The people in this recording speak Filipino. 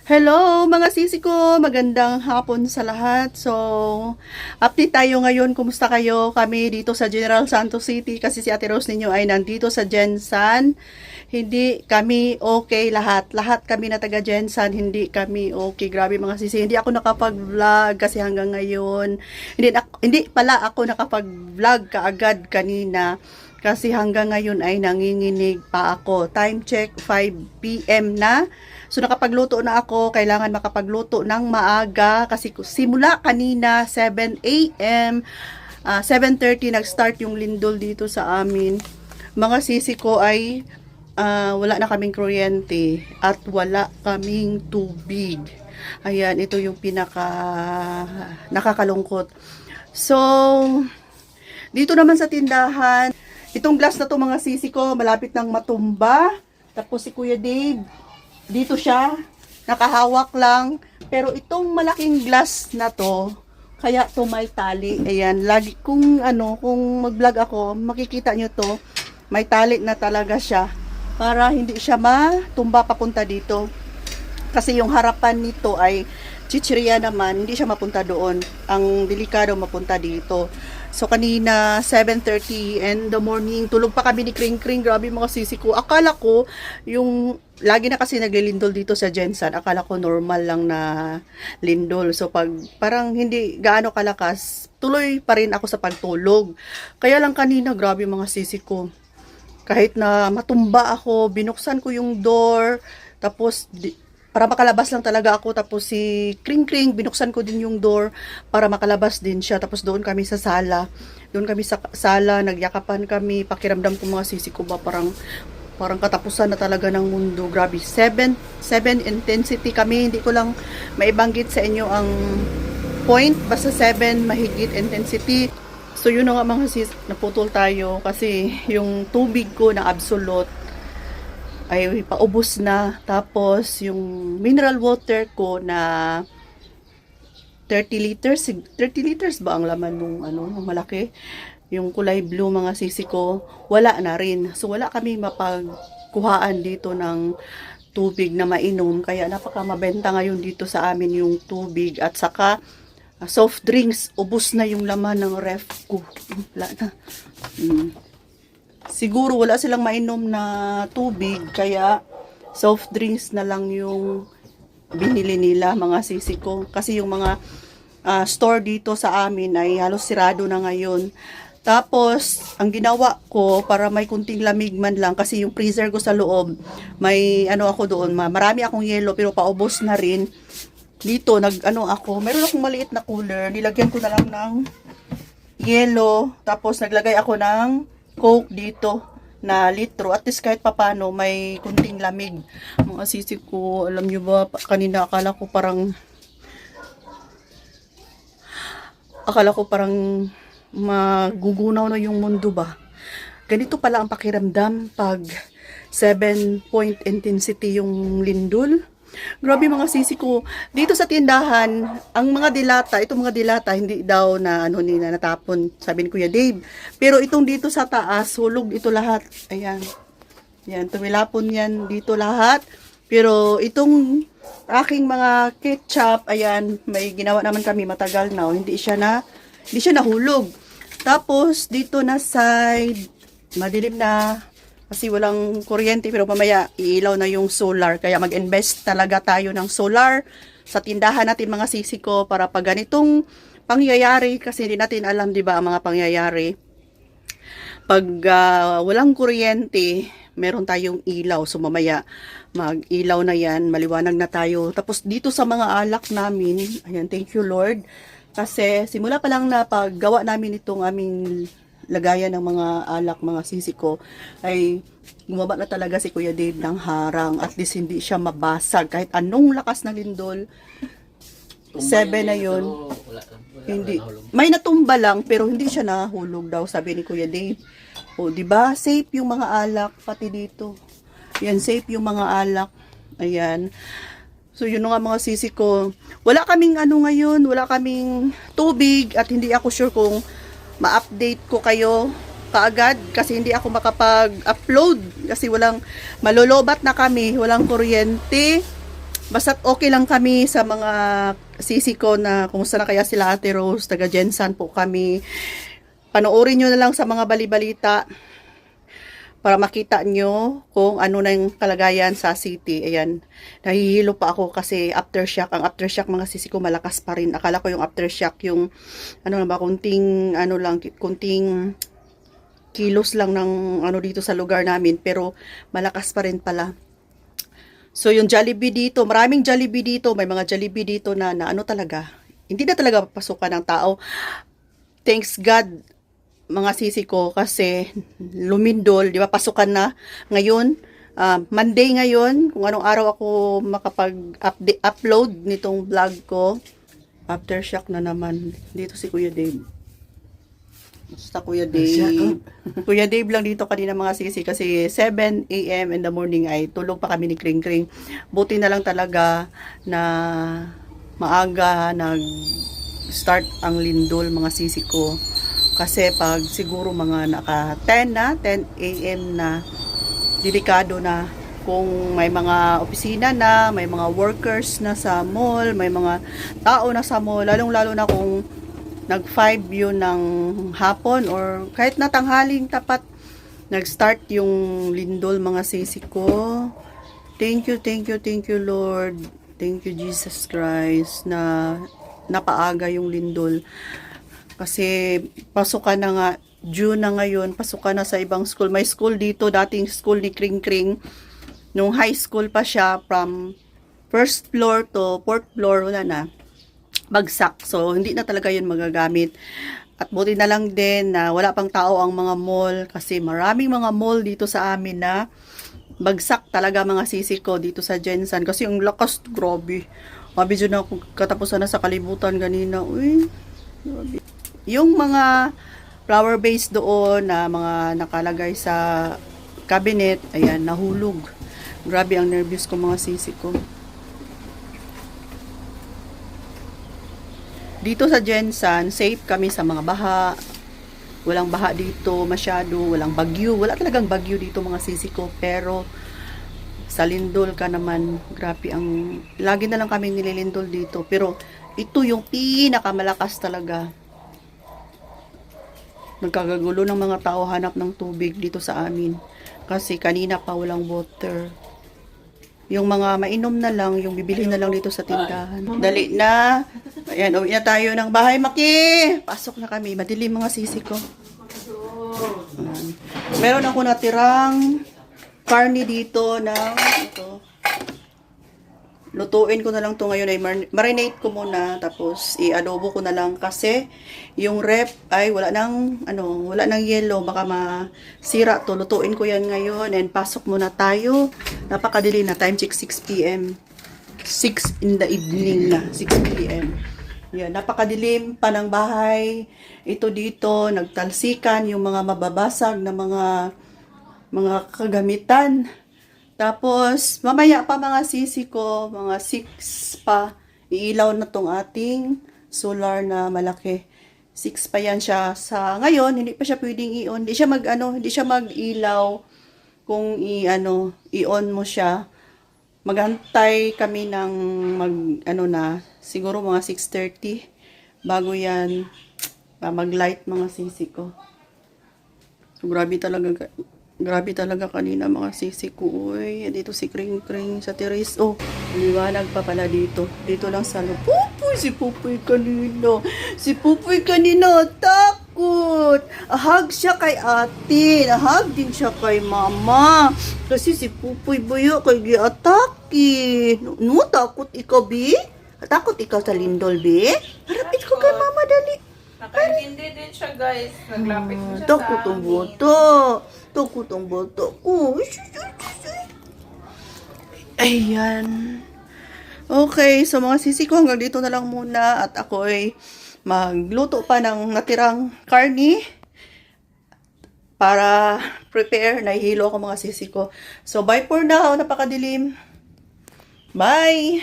Hello mga sisi ko, magandang hapon sa lahat. So, update tayo ngayon. Kumusta kayo? Kami dito sa General Santos City kasi si Ate Rose ninyo ay nandito sa Gensan. Hindi kami okay lahat. Lahat kami na taga Gensan, hindi kami okay. Grabe mga sisi. Hindi ako nakapag-vlog kasi hanggang ngayon. Hindi pala ako nakapag-vlog kaagad kanina. Kasi hanggang ngayon ay nanginginig pa ako. Time check, 5 PM na. So nakapagluto na ako, kailangan makapagluto ng maaga kasi simula kanina 7 AM, 7:30 nag-start yung lindol dito sa amin. Mga sisi ko ay wala na kaming kuryente at wala kaming tubig. Ayan, ito yung pinaka nakakalungkot. So, dito naman sa tindahan, itong glass na to mga sisi ko, malapit nang matumba. Tapos si Kuya Dave, dito siya, nakahawak lang. Pero itong malaking glass na to, kaya to may tali. Ayan, lagi kung mag-vlog ako, makikita nyo to, may tali na talaga siya. Para hindi siya matumba papunta dito. Kasi yung harapan nito ay chichirya naman, hindi siya mapunta doon. Ang delikado mapunta dito. So kanina 7:30 in the morning, tulog pa kami ni Kring Kring. Grabe mga sisi ko. Akala ko yung lagi na kasi naglilindol dito sa Gensan. Akala ko normal lang na lindol. So pag parang hindi gaano kalakas, tuloy pa rin ako sa pagtulog. Kaya lang kanina grabe mga sisi ko. Kahit na matumba ako, binuksan ko yung door, tapos para makalabas lang talaga ako. Tapos si Kring Kring, binuksan ko din yung door para makalabas din siya. Tapos doon kami sa sala. Doon kami sa sala, nagyakapan kami. Pakiramdam ko mga sisi ko ba, parang katapusan na talaga ng mundo. Grabe, 7 intensity kami. Hindi ko lang maibanggit sa inyo ang point. Basta 7 mahigit intensity. So yun na nga mga sis, naputol tayo kasi yung tubig ko na absolute ay paubos na. Tapos yung mineral water ko na 30 liters. 30 liters ba ang laman nung nung malaki? Yung kulay blue mga sisi ko, wala na rin. So wala kami mapagkuhaan dito ng tubig na mainom. Kaya napaka mabenta ngayon dito sa amin yung tubig. At saka soft drinks, ubos na yung laman ng ref ko. Wala na. Siguro wala silang mainom na tubig, kaya soft drinks na lang yung binili nila mga sisi ko. Kasi yung mga store dito sa amin ay halos sirado na ngayon. Tapos, ang ginawa ko para may kunting lamig man lang, kasi yung freezer ko sa loob, may ako doon, marami akong yelo pero paubos na rin. Dito, meron akong maliit na cooler, nilagyan ko na lang ng yelo, tapos naglagay ako ng Coke dito na litro. At least kahit papano may kunting lamig. Mga sisi ko, alam nyo ba, kanina akala ko parang magugunaw na yung mundo ba. Ganito pala ang pakiramdam pag 7-point intensity yung lindol. Grabe mga sisi ko. Dito sa tindahan, ang mga dilata, itong mga dilata, hindi daw na natapon, sabi ni Kuya Dave. Pero itong dito sa taas, hulog ito lahat. Ayan. Yan, tumilapon yan dito lahat. Pero itong aking mga ketchup, ayan, may ginawa naman kami matagal na. Hindi siya nahulog. Tapos, dito na side, madilim na. Kasi walang kuryente, pero mamaya iilaw na yung solar. Kaya mag-invest talaga tayo ng solar sa tindahan natin mga sisi ko para pag ganitong pangyayari, kasi hindi natin alam, di ba, ang mga pangyayari. Pag walang kuryente, meron tayong ilaw. So mamaya mag-ilaw na yan, maliwanag na tayo. Tapos dito sa mga alak namin, ayan, thank you Lord. Kasi simula pa lang na paggawa namin itong aming lagayan ng mga alak, mga sisi ko, ay gumaba na talaga si Kuya Dave ng harang. At least hindi siya mabasag. Kahit anong lakas ng lindol, 7 na yun. Hindi. May natumba lang, pero hindi siya nahulog daw, sabi ni Kuya Dave. O, diba? Safe yung mga alak, pati dito. Yan, safe yung mga alak. Ayan. So, yun nga mga sisi ko. Wala kaming ngayon, wala kaming tubig, at hindi ako sure kung ma-update ko kayo kaagad kasi hindi ako makapag-upload kasi malolobat na kami, walang kuryente. Basta't okay lang kami sa mga sisi ko na kumusta na kaya sila Ate Rose, taga Jensan po kami. Panoorin nyo na lang sa mga balibalita para makita nyo kung ano na yung kalagayan sa city. Ayan, nahihilo pa ako kasi aftershock. Ang aftershock mga sisi ko malakas pa rin. Akala ko yung aftershock yung ano na ba, kunting ano lang, kunting kilos lang ng ano dito sa lugar namin, pero malakas pa rin pala. So yung Jollibee dito, maraming Jollibee dito, may mga Jollibee dito na ano talaga, hindi na talaga pasukan ng tao. Thanks God mga sisi ko kasi lumindol, di ba, pasukan na ngayon. Monday ngayon, kung anong araw ako makapag-upload nitong vlog ko. Aftershock na naman. Dito si Kuya Dave. Basta Kuya Dave. Kuya Dave lang dito kanina mga sisi kasi 7 a.m. in the morning ay tulog pa kami ni Kring Kring. Buti na lang talaga na maaga nag-start ang lindol mga sisi ko. Kasi pag siguro mga naka 10 a.m. na, delikado na kung may mga opisina na, may mga workers na sa mall, may mga tao na sa mall, lalong-lalo na kung nag-5 yun ng hapon or kahit na tanghaling tapat, nag-start yung lindol mga sisi ko. Thank you Lord. Thank you Jesus Christ na napaaga yung lindol. Kasi pasukan na nga, June na ngayon, pasukan na sa ibang school. May school dito, dating school ni Kring Kring. Nung high school pa siya, from first floor to fourth floor, wala na. Bagsak. So, hindi na talaga yun magagamit. At buti na lang din na wala pang tao ang mga mall. Kasi maraming mga mall dito sa amin na bagsak talaga mga sisi ko dito sa Jensan. Kasi yung lakas, grabe. Mabidyo na ako katapusan na sa kalibutan ganina. Uy, grabe. Yung mga flower vase doon na mga nakalagay sa cabinet, ayan, nahulog. Grabe ang nervous ko mga sisi ko. Dito sa Jensan, safe kami sa mga baha. Walang baha dito masyado, walang bagyo. Wala talagang bagyo dito mga sisi ko. Pero sa lindol ka naman, grabe ang... Lagi na lang kami nililindol dito. Pero ito yung pinakamalakas talaga. Nagkagagulo ng mga tao hanap ng tubig dito sa amin. Kasi kanina pa walang water. Yung mga mainom na lang, yung bibili na lang dito sa tindahan. Dali na. Ayan, uwi na tayo ng bahay, Maki. Pasok na kami. Madilim mga sisi ko. Ayan. Meron ako natirang karne dito na ito. Lutuin ko na lang to ngayon ay marinate ko muna tapos i-adobo ko na lang kasi yung rep ay wala nang yellow, baka masira to. Lutuin ko yan ngayon and pasok muna tayo. Napakadili na, time check 6 p.m. 6 in the evening na, 6 p.m. Yan, napakadilim pa ng bahay. Ito dito, nagtalsikan yung mga mababasag na mga kagamitan. Tapos, mamaya pa mga sisi ko, mga 6 pa, iilaw na tong ating solar na malaki. 6 pa yan siya. Sa ngayon, hindi pa siya pwedeng i-on. Hindi siya mag-ilaw kung i-on mo siya. Maghantay kami ng siguro mga 6:30 bago yan mag-light mga sisi ko. So, Grabe talaga kanina mga sisi ko. Uy, dito si Kring Kring sa terrace. Oh, liwanag pa pala dito. Dito lang sa Pupoy, si Pupoy kanina. Si Pupoy kanina, takot. Ahag siya kay ate. Ahag din siya kay mama. Kasi si Pupoy buyo kay giatake. No, takot ikaw, Bi? Takot ikaw sa lindol, Bi? Harapit ko kay mama, dali. Nakaintindi din siya, guys. Naglapit mo siya Takot sa ang amin. boto. Takot ang boto ko. Ayan. Okay, so mga sisi ko hanggang dito na lang muna at ako ay magluto pa ng natirang karni para prepare. Nahihilo ako mga sisi ko. So bye for now. Napakadilim. Bye!